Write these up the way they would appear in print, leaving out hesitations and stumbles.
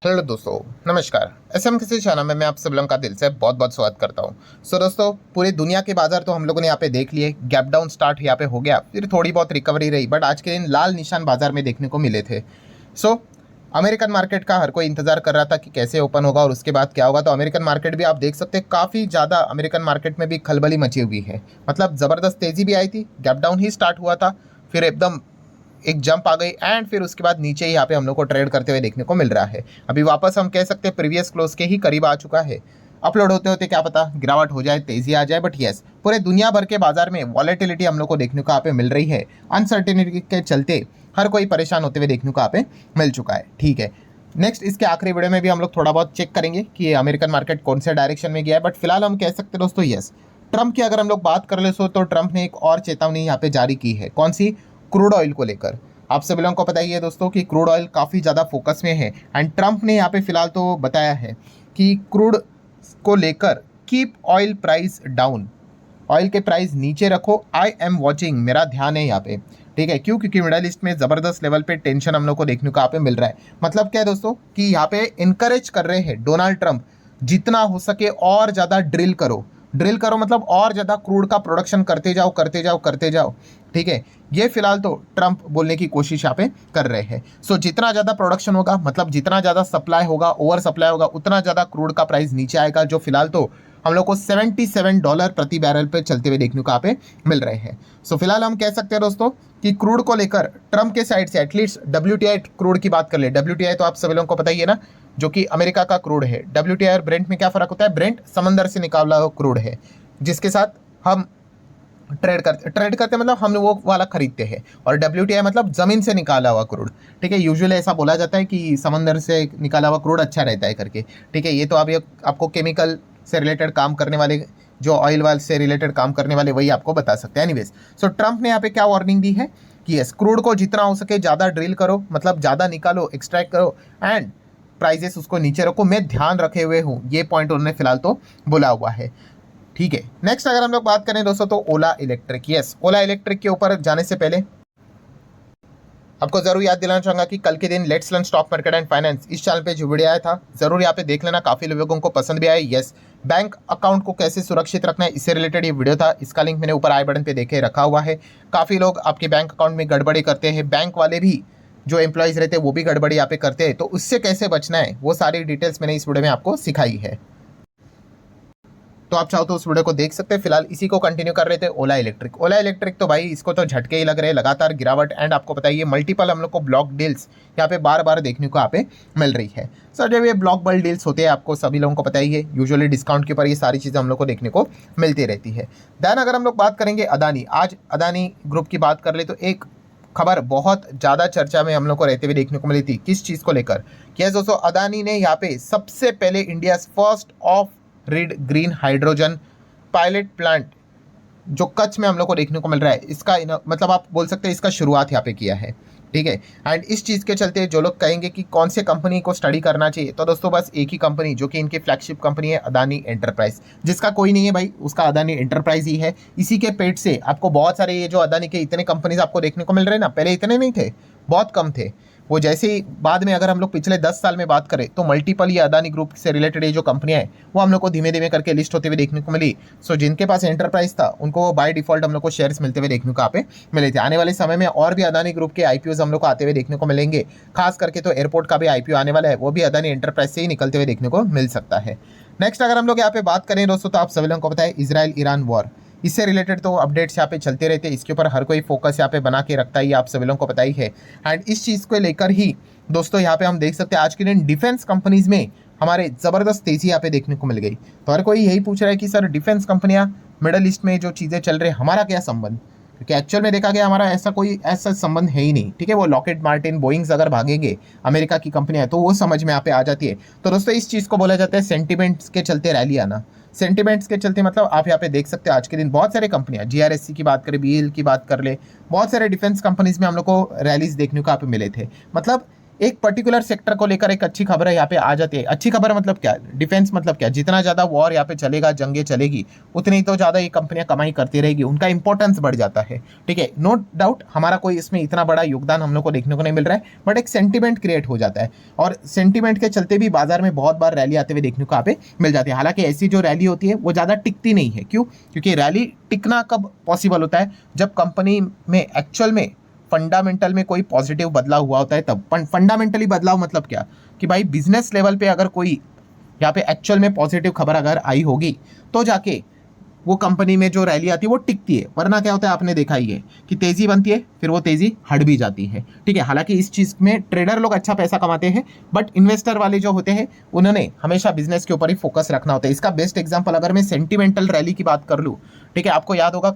Hello दोस्तों, नमस्कार। SM किसी चैनल में मैं आप सब लोगों का दिल से बहुत बहुत स्वागत करता हूं। दोस्तों, पूरी दुनिया के बाजार तो हम लोगों ने यहाँ पे देख लिए। गैप डाउन स्टार्ट यहाँ पे हो गया, फिर थोड़ी बहुत रिकवरी रही, बट आज के दिन लाल निशान बाजार में देखने को मिले थे। सो अमेरिकन मार्केट का हर कोई इंतजार कर रहा था कि कैसे ओपन होगा और उसके बाद क्या होगा। तो अमेरिकन मार्केट भी आप देख सकते हैं, काफ़ी ज़्यादा अमेरिकन मार्केट में भी खलबली मची हुई है। मतलब ज़बरदस्त तेज़ी भी आई थी, गैप डाउन ही स्टार्ट हुआ था, फिर एकदम एक जंप आ गई एंड फिर उसके बाद नीचे ही यहाँ पे हम लोग को ट्रेड करते हुए देखने को मिल रहा है। अभी वापस हम कह सकते हैं प्रीवियस क्लोज के ही करीब आ चुका है। अपलोड होते होते क्या पता गिरावट हो जाए, तेजी आ जाए, बट यस, पूरे दुनिया भर के बाजार में वॉलेटिलिटी हम लोग को देखने को यहाँ पे मिल रही है। अनसर्टेनिटी के चलते हर कोई परेशान होते हुए देखने को यहाँ पे मिल चुका है। ठीक है, नेक्स्ट इसके आखिरी वीडियो में भी हम लोग थोड़ा बहुत चेक करेंगे कि अमेरिकन मार्केट कौन से डायरेक्शन में गया है, बट फिलहाल हम कह सकते हैं दोस्तों यस, ट्रंप की अगर हम लोग बात कर ले तो ट्रंप ने एक और चेतावनी यहाँ पे जारी की है। कौन सी? क्रूड ऑयल को लेकर। आप सभी लोगों को पता ही है दोस्तों कि क्रूड ऑयल काफ़ी ज़्यादा फोकस में है एंड ट्रंप ने यहाँ पे फिलहाल तो बताया है कि क्रूड को लेकर keep oil price down, oil के प्राइस नीचे रखो, आई एम वॉचिंग, मेरा ध्यान है यहाँ पे। ठीक है, क्यों? क्योंकि मिडल ईस्ट में ज़बरदस्त लेवल पे टेंशन हम लोग को देखने को यहाँ पे मिल रहा है। मतलब क्या है दोस्तों कि यहाँ पे इनकरेज कर रहे हैं डोनाल्ड ट्रंप, जितना हो सके और ज़्यादा ड्रिल करो। ड्रिल करो मतलब और ज़्यादा क्रूड का प्रोडक्शन करते जाओ करते जाओ करते जाओ। ठीक है, ये फिलहाल तो ट्रंप बोलने की कोशिश यहाँ पे कर रहे हैं। सो जितना ज़्यादा प्रोडक्शन होगा, मतलब जितना ज़्यादा सप्लाई होगा, ओवर सप्लाई होगा, उतना ज़्यादा क्रूड का प्राइस नीचे आएगा, जो फिलहाल तो हम लोग को $77 प्रति बैरल पे चलते हुए देखने को यहाँ पे मिल रहे हैं। सो फिलहाल हम कह सकते हैं दोस्तों कि क्रूड को लेकर ट्रंप के साइड से एटलीस्ट WTI क्रूड की बात कर ले। WTI तो आप सभी लोगों को पता ही है ना, जो कि अमेरिका का क्रूड है। WTI और ब्रेंट में क्या फ़र्क होता है? ब्रेंट समंदर से निकाला हुआ क्रूड है, जिसके साथ हम ट्रेड करते मतलब हम वो वाला खरीदते हैं, और WTI मतलब ज़मीन से निकाला हुआ क्रूड। ठीक है, यूजुअली ऐसा बोला जाता है कि समंदर से निकाला हुआ क्रूड अच्छा रहता है करके। ठीक है, ये तो अभी आपको केमिकल से रिलेटेड काम करने वाले, जो ऑयल वाल से रिलेटेड काम करने वाले, वही आपको बता सकते हैं। एनीवेज, सो ट्रंप ने यहाँ पे क्या वार्निंग दी है कि यस, क्रूड को जितना हो सके ज़्यादा ड्रिल करो, मतलब ज़्यादा निकालो, एक्सट्रैक्ट करो एंड प्राइजेस उसको नीचे रखो, मैं ध्यान रखे हुए हूँ। ये पॉइंट उन्होंने फिलहाल तो बोला हुआ है। ठीक है, नेक्स्ट अगर हम लोग बात करें दोस्तों तो ओला इलेक्ट्रिक। यस, ओला इलेक्ट्रिक के ऊपर जाने से पहले आपको जरूर याद दिलाना चाहूंगा कि कल के दिन let's learn stock market and finance इस चैनल पे जो वीडियो आया था, जरूर यहाँ पे देख लेना, काफी लोगों को पसंद भी आया। यस, बैंक अकाउंट को कैसे सुरक्षित रखना है, इससे रिलेटेड ये वीडियो था। इसका लिंक मैंने ऊपर आई बटन पे देखे रखा हुआ है। काफी लोग आपके बैंक अकाउंट में गड़बड़ी करते हैं, बैंक वाले भी जो एम्प्लॉयज रहते हैं वो भी गड़बड़ी यहाँ पे करते हैं, तो उससे कैसे बचना है वो सारी डिटेल्स मैंने इस वीडियो में आपको सिखाई है। तो आप चाहो तो उस वीडियो को देख सकते हैं। फिलहाल इसी को कंटिन्यू कर रहे थे, ओला इलेक्ट्रिक। ओला इलेक्ट्रिक तो भाई इसको तो झटके ही लग रहे हैं, लगातार गिरावट एंड आपको बताइए मल्टीपल हम लोग को ब्लॉक डील्स यहाँ पे बार बार देखने को यहाँ पे मिल रही है। सर जब ये ब्लॉक बल डील्स होते हैं, आपको सभी लोगों को पता ही है, यूजुअली डिस्काउंट के ऊपर ये सारी चीज़ें हम लोग को देखने को मिलती रहती है। देन अगर हम लोग बात करेंगे अदानी, आज अदानी ग्रुप की बात कर ले तो एक खबर बहुत ज़्यादा चर्चा में हम लोग को रहते हुए देखने को मिली थी। किस चीज़ को लेकर? क्या दोस्तों, अदानी ने यहाँ पे सबसे पहले India first of grid green hydrogen pilot plant जो कच्छ में हम लोग को देखने को मिल रहा है, इसका मतलब आप बोल सकते हैं इसका शुरुआत यहाँ पे किया है। ठीक है, एंड इस चीज़ के चलते जो लोग कहेंगे कि कौन से कंपनी को स्टडी करना चाहिए, तो दोस्तों बस एक ही कंपनी जो कि इनकी फ्लैगशिप कंपनी है, अदानी एंटरप्राइज, जिसका कोई नहीं है भाई, उसका अदानी एंटरप्राइज ही है। इसी के पेट से आपको बहुत सारे ये जो अदानी के इतने कंपनीज आपको देखने को मिल रहे हैं ना, पहले इतने नहीं थे, बहुत कम थे वो। जैसे ही बाद में अगर हम लोग पिछले 10 साल में बात करें तो मल्टीपल ये अदानी ग्रुप से रिलेटेड ये जो कंपनियां हैं वो हम लोग को धीमे धीमे करके लिस्ट होते हुए देखने को मिली। सो जिनके पास एंटरप्राइज था उनको बाय डिफॉल्ट हम लोग को शेयर्स मिलते हुए देखने को यहाँ पे मिले थे। आने वाले समय में और भी अदानी ग्रुप के आईपीओज हम लोग को आते हुए देखने को मिलेंगे। खास करके तो एयरपोर्ट का भी आईपीओ आने वाला है, वो भी अदानी एंटरप्राइज से ही निकलते हुए देखने को मिल सकता है। नेक्स्ट अगर हम लोग यहाँ पे बात करें दोस्तों तो आप सभी लोगों को पता है इजराइल ईरान वॉर, इससे रिलेटेड तो अपडेट्स यहाँ पे चलते रहते हैं, इसके ऊपर हर कोई फोकस यहाँ पे बना के रखता ही, आप सभी लोगों को पता ही है। एंड इस चीज़ को लेकर ही दोस्तों यहाँ पे हम देख सकते हैं आज के दिन डिफेंस कंपनीज में हमारे ज़बरदस्त तेज़ी यहाँ पे देखने को मिल गई। तो हर कोई यही पूछ रहा है कि सर डिफेंस कंपनियाँ मिडल ईस्ट में जो चीज़ें चल रही है, हमारा क्या संबंध? क्योंकि एक्चुअल में देखा गया हमारा ऐसा कोई ऐसा संबंध है ही नहीं। ठीक है, वो लॉकेड मार्टिन बोइंग्स अगर भागेंगे अमेरिका की कंपनियाँ, तो वो समझ में यहाँ पे आ जाती है। तो दोस्तों इस चीज़ को बोला जाता है सेंटिमेंट्स के चलते रैली आना। सेंटिमेंट्स के चलते मतलब आप यहाँ पे देख सकते हैं आज के दिन बहुत सारे कंपनियां, GRSC की बात करें, BEL की बात कर ले, बहुत सारे डिफेंस कंपनीज में हम लोग को रैलीज देखने को यहाँ पे मिले थे। मतलब एक पर्टिकुलर सेक्टर को लेकर एक अच्छी खबर है यहाँ पे आ जाती है। अच्छी खबर मतलब क्या, डिफेंस मतलब क्या, जितना ज़्यादा वॉर यहाँ पे चलेगा, जंगे चलेगी, उतनी तो ज़्यादा ये कंपनियां कमाई करती रहेगी, उनका इंपॉर्टेंस बढ़ जाता है। ठीक है, नो डाउट हमारा कोई इसमें इतना बड़ा योगदान हम लोग को देखने को नहीं मिल रहा है, बट एक सेंटीमेंट क्रिएट हो जाता है, और सेंटीमेंट के चलते भी बाजार में बहुत बार रैली आते हुए देखने को यहाँ पे मिल जाती है। हालांकि ऐसी जो रैली होती है वो ज़्यादा टिकती नहीं है। क्यों? क्योंकि रैली टिकना कब पॉसिबल होता है, जब कंपनी में एक्चुअल में फंडामेंटल में कोई पॉजिटिव बदलाव हुआ होता है तब। फंडामेंटली बदलाव मतलब क्या, कि भाई बिजनेस लेवल पे अगर कोई यहाँ पे एक्चुअल में पॉजिटिव खबर अगर आई होगी तो जाके वो कंपनी में जो रैली आती है वो टिकती है। वरना क्या होता है, आपने देखा ही है कि तेजी बनती है, फिर वो तेजी हट भी जाती है। ठीक है, हालांकि इस चीज में ट्रेडर लोग अच्छा पैसा कमाते हैं, बट इन्वेस्टर वाले जो होते हैं उन्होंने हमेशा बिजनेस के ऊपर ही फोकस रखना होता है। इसका बेस्ट एग्जाम्पल अगर मैं सेंटिमेंटल रैली की बात कर लूँ, ठीक है, आपको याद होगा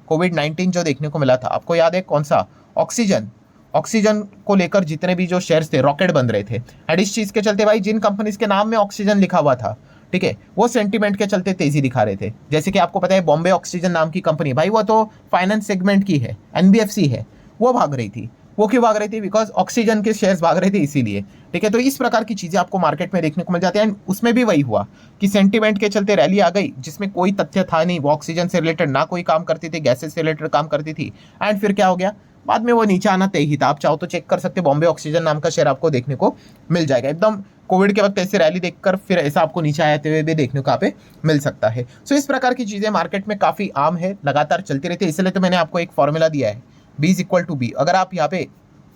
कोविड-19 जो देखने को मिला था, आपको याद है कौन सा, ऑक्सीजन को लेकर जितने भी जो शेयर्स थे रॉकेट बन रहे थे, एंड इस चीज के चलते भाई जिन कंपनीज के नाम में ऑक्सीजन लिखा हुआ था, ठीक है, वो सेंटीमेंट के चलते तेजी दिखा रहे थे। जैसे कि आपको पता है बॉम्बे ऑक्सीजन नाम की कंपनी, भाई वो तो फाइनेंस सेगमेंट की है, एनबीएफसी है, वो भाग रही थी। वो क्यों भाग रही थी? बिकॉज ऑक्सीजन के शेयर्स भाग रहे थे इसीलिए। ठीक है, तो इस प्रकार की चीजें आपको मार्केट में देखने को मिल जाती है, एंड उसमें भी वही हुआ कि सेंटीमेंट के चलते रैली आ गई जिसमें कोई तथ्य था नहीं, वो ऑक्सीजन से रिलेटेड ना कोई काम करती थी, गैसेस से रिलेटेड काम करती थी, एंड फिर क्या हो गया, बाद में वो नीचे आना तय ही था। आप चाहो तो चेक कर सकते, बॉम्बे ऑक्सीजन नाम का शेयर आपको देखने को मिल जाएगा। एकदम कोविड के वक्त ऐसे रैली देखकर फिर ऐसा आपको नीचे आते हुए भी देखने को यहाँ पे मिल सकता है। सो इस प्रकार की चीजें मार्केट में काफी आम है, लगातार चलती रहती है। इसलिए तो मैंने आपको एक फॉर्मूला दिया है, B=B। अगर आप यहाँ पे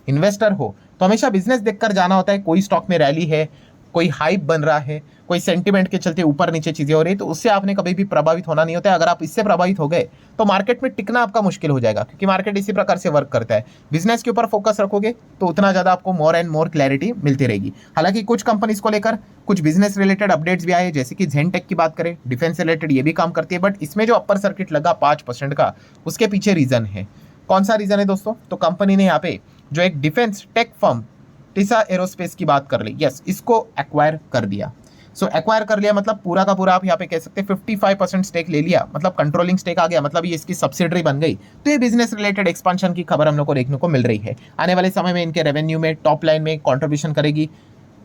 इन्वेस्टर हो तो हमेशा बिजनेस देखकर जाना होता है। कोई स्टॉक में रैली है, कोई हाइप बन रहा है, कोई सेंटीमेंट के चलते ऊपर नीचे चीजें हो रही है, तो उससे आपने कभी भी प्रभावित होना नहीं होता है। अगर आप इससे प्रभावित हो गए तो मार्केट में टिकना आपका मुश्किल हो जाएगा, क्योंकि मार्केट इसी प्रकार से वर्क करता है। बिजनेस के ऊपर फोकस रखोगे तो उतना ज्यादा आपको मोर एंड मोर क्लैरिटी मिलती रहेगी। हालांकि कुछ कंपनीज को लेकर कुछ बिजनेस रिलेटेड अपडेट्स भी आए, जैसे कि जेनटेक की बात करें, डिफेंस रिलेटेड ये भी काम करती है, बट इसमें जो अपर सर्किट लगा 5% का, उसके पीछे रीजन है। कौन सा रीजन है दोस्तों? तो कंपनी ने यहाँ पे जो एक डिफेंस टेक फर्म टिसा एरोस्पेस की बात कर ली, यस, इसको एक्वायर कर दिया। सो एक्वायर कर लिया मतलब पूरा का पूरा आप यहाँ पे कह सकते हैं 55% स्टेक ले लिया, मतलब कंट्रोलिंग स्टेक आ गया, मतलब ये इसकी सब्सिडरी बन गई। तो ये बिजनेस रिलेटेड एक्सपांशन की खबर हम लोग को देखने को मिल रही है। आने वाले समय में इनके रेवेन्यू में टॉप लाइन में कॉन्ट्रीब्यूशन करेगी,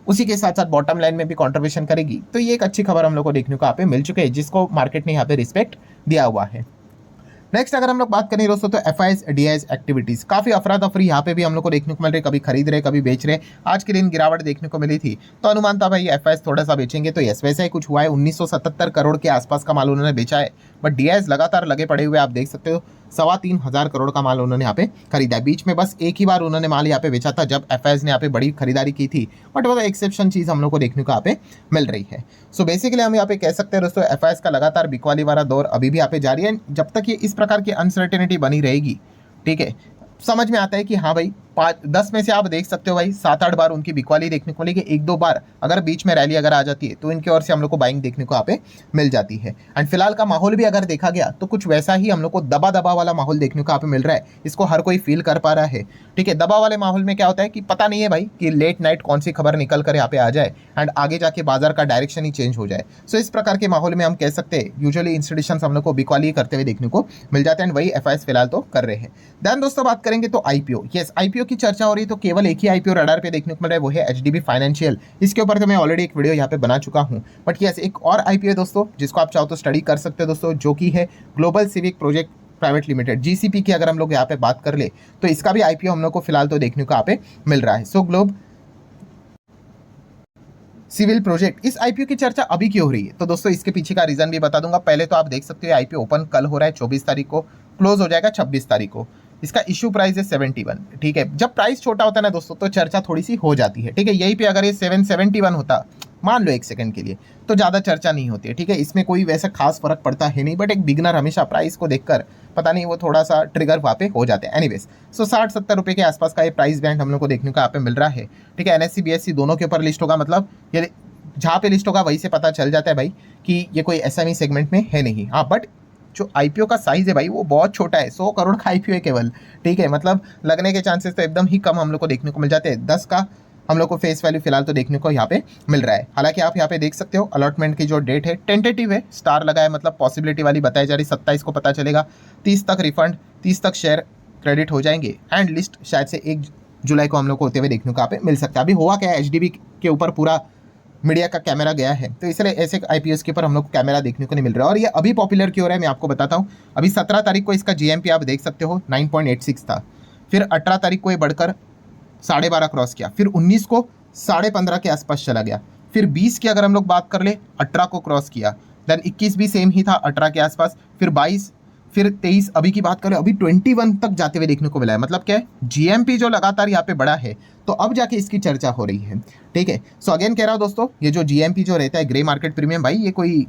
उसी के साथ साथ बॉटम लाइन में भी कॉन्ट्रीब्यूशन करेगी। तो ये एक अच्छी खबर हम लोग को देखने को यहाँ पे मिल चुकी है, जिसको मार्केट ने यहाँ पे रिस्पेक्ट दिया हुआ है। नेक्स्ट अगर हम लोग बात करें दोस्तों, तो FIs DIs एक्टिविटीज काफी अफरा तफरी यहाँ पे भी हम लोग को देखने को मिल रही है। कभी खरीद रहे, कभी बेच रहे। आज के दिन गिरावट देखने को मिली थी, तो अनुमान था भाई FIs थोड़ा सा बेचेंगे, तो यस वैसा ही कुछ हुआ है। 1977 करोड़ के आसपास का माल उन्होंने बेचा है, बट DIs लगातार लगे पड़े हुए, आप देख सकते हो 3,2500 करोड़ का माल उन्होंने यहाँ पे खरीदा है। बीच में बस एक ही बार उन्होंने माल यहाँ पे बेचा था, जब FIs ने यहाँ पे बड़ी खरीदारी की थी, बट वो एक्सेप्शन चीज हम लोग को देखने को यहाँ पे मिल रही है। सो बेसिकली हम यहाँ पे कह सकते हैं दोस्तों, FIs का लगातार बिकवाली वाला दौर अभी भी यहाँ पे जारी है। जब तक ये इस प्रकार की अनसर्टेनिटी बनी रहेगी, ठीक है, समझ में आता है कि हाँ भाई 5-10 में से आप देख सकते हो भाई 7-8 बार उनकी बिकवाली देखने को मिलेगी। 1-2 बार अगर बीच में रैली अगर आ जाती है तो इनकी ओर से हम लोग को बाइंग देखने को यहाँ पे मिल जाती है। एंड फिलहाल का माहौल भी अगर देखा गया तो कुछ वैसा ही हम लोग को दबा दबा वाला माहौल देखने को यहाँ पे मिल रहा है। इसको हर कोई फील कर पा रहा है। ठीक है, दबा वाले माहौल में क्या होता है कि पता नहीं है भाई कि लेट नाइट कौन सी खबर निकल कर यहाँ पे आ जाए एंड आगे जाके बाजार का डायरेक्शन ही चेंज हो जाए। सो इस प्रकार के माहौल में हम कह सकते हैं यूजुअली इंस्टीट्यूशन हम लोग को बिकवाली करते हुए देखने को मिल जाते हैं, एंड वही FIs फिलहाल तो कर रहे हैं। देन दोस्तों बात करेंगे तो IPO, यस IPO की चर्चा हो रही है, तो केवल एक ही IPO रडार पे देखने को मिल रहा है, वो है HDB फाइनेंशियल। इसके ऊपर तो मैं ऑलरेडी एक वीडियो यहाँ पे बना चुका हूँ, बट यस एक और IPO है दोस्तों, जिसको आप चाहो तो स्टडी कर सकते हो दोस्तों, जो कि है global civic project private limited, GCP की अगर हम लोग यहाँ पे बात कर ले तो इसका भी IPO हम लोग को फिलहाल तो देखने को यहाँ पे मिल रहा है। सो ग्लोब सिविल प्रोजेक्ट, इस IPO की चर्चा अभी क्यों हो रही है? तो दोस्तों इसके पीछे का रीजन भी बता दूंगा। पहले तो आप देख सकते हो IPO ओपन कल हो रहा है 24 तारीख को, क्लोज हो जाएगा 26 तारीख को। इसका इशू प्राइस है 71। ठीक है, जब प्राइस छोटा होता है ना दोस्तों तो चर्चा थोड़ी सी हो जाती है। ठीक है, यहीं पे अगर ये 771 होता, मान लो एक सेकंड के लिए, तो ज़्यादा चर्चा नहीं होती है। ठीक है, इसमें कोई वैसा खास फर्क पड़ता है नहीं, बट एक बिगनर हमेशा प्राइस को देखकर पता नहीं वो थोड़ा सा ट्रिगर वहाँ पे हो जाते हैं। एनीवेज, सो 60-70 रुपये के आसपास का ये प्राइस बैंड हम लोग को देखने को यहाँ पे मिल रहा है। ठीक है, NSE BSE दोनों के ऊपर लिस्ट होगा, मतलब ये जहाँ पे लिस्ट होगा वहीं से पता चल जाता है भाई कि ये कोई SME सेगमेंट में है नहीं। हाँ, बट जो IPO का साइज है भाई वो बहुत छोटा है, 100 करोड़ का IPO है केवल। ठीक है, मतलब लगने के चांसेस तो एकदम ही कम हम लोग को देखने को मिल जाते हैं। 10 का हम लोग को फेस वैल्यू फिलहाल तो देखने को यहाँ पे मिल रहा है। हालांकि आप यहाँ पे देख सकते हो अलॉटमेंट की जो डेट है टेंटेटिव है, स्टार लगा है, मतलब पॉसिबिलिटी वाली बताई जा रही। 27 को पता चलेगा, 30 तक रिफंड, 30 तक शेयर क्रेडिट हो जाएंगे, एंड लिस्ट शायद से 1 जुलाई को हम लोग को होते हुए देखने को यहाँ पे मिल सकता है। अभी हुआ क्या है, एचडीबी के ऊपर पूरा मीडिया का कैमरा गया है, तो इसलिए ऐसे आईपीओस के ऊपर हम लोग को कैमरा देखने को नहीं मिल रहा है। और ये अभी पॉपुलर क्यों हो रहा है मैं आपको बताता हूँ। अभी 17 तारीख को इसका जीएमपी आप देख सकते हो 9.86 था, फिर 18 तारीख को ये बढ़कर 12.5 क्रॉस किया, फिर 19 को 15.5 के आसपास चला गया, फिर 20 की अगर हम लोग बात कर ले 18 को क्रॉस किया, देन 21 भी सेम ही था 18 के आसपास, फिर 22, फिर 23, अभी की बात करें अभी 21 तक जाते हुए देखने को मिला है। मतलब क्या है, जीएमपी जो लगातार यहाँ पे बढ़ा है, तो अब जाके इसकी चर्चा हो रही है। ठीक है, सो अगेन कह रहा हूँ दोस्तों, ये जो जीएमपी जो रहता है ग्रे मार्केट प्रीमियम, भाई ये कोई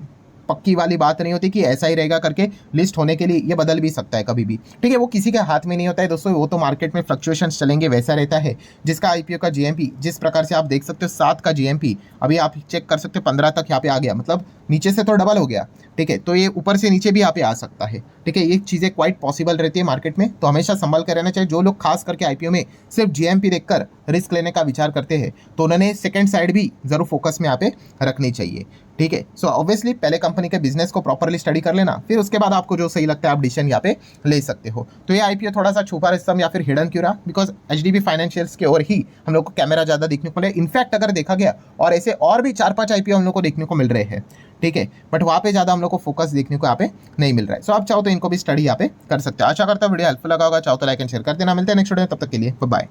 पक्की वाली बात नहीं होती कि ऐसा ही रहेगा करके, लिस्ट होने के लिए ये बदल भी सकता है कभी भी। ठीक है, वो किसी के हाथ में नहीं होता है दोस्तों, वो तो मार्केट में फ्लक्चुएशंस चलेंगे वैसा रहता है। जिसका आईपीओ का जीएमपी जिस प्रकार से आप देख सकते हो 7 का जीएमपी, अभी आप चेक कर सकते हो 15 तक यहाँ पे आ गया, मतलब नीचे से तो डबल हो गया। ठीक है, तो ये ऊपर से नीचे भी यहाँ पे आ सकता है। ठीक है, ये चीज़ें क्वाइट पॉसिबल रहती है मार्केट में, तो हमेशा संभल कर रहना चाहिए। जो लोग खास करके आईपीओ में सिर्फ जीएमपी देखकर रिस्क लेने का विचार करते हैं, तो उन्होंने सेकंड साइड भी जरूर फोकस में यहाँ पे रखनी चाहिए। ठीक है, सो ऑब्वियसली पहले कंपनी के बिजनेस को प्रॉपरली स्टडी कर लेना, फिर उसके बाद आपको जो सही लगता है आप डिसीजन यहाँ पे ले सकते हो। तो ये आईपीओ थोड़ा सा छुपा रिस्तम या फिर हिडन क्यों रहा, बिकॉज एचडीबी फाइनेंशियल्स के ओर ही हम लोग को कैमरा ज़्यादा देखने को मिले। इनफैक्ट अगर देखा गया और ऐसे और भी 4-5 आईपीओ हम लोग को देखने को मिल रहे हैं। ठीक है, बट वहाँ पे ज़्यादा हम लोग को फोकस देखने को यहाँ पे नहीं मिल रहा है। सो आप चाहो तो इनको भी स्टडी यहाँ पे कर सकते हो। आशा करता हूँ वीडियो हेल्पफुल लगा होगा, चाहो तो लाइक एंड शेयर कर देना। मिलते हैं नेक्स्ट वीडियो में, तब तक के लिए बाय।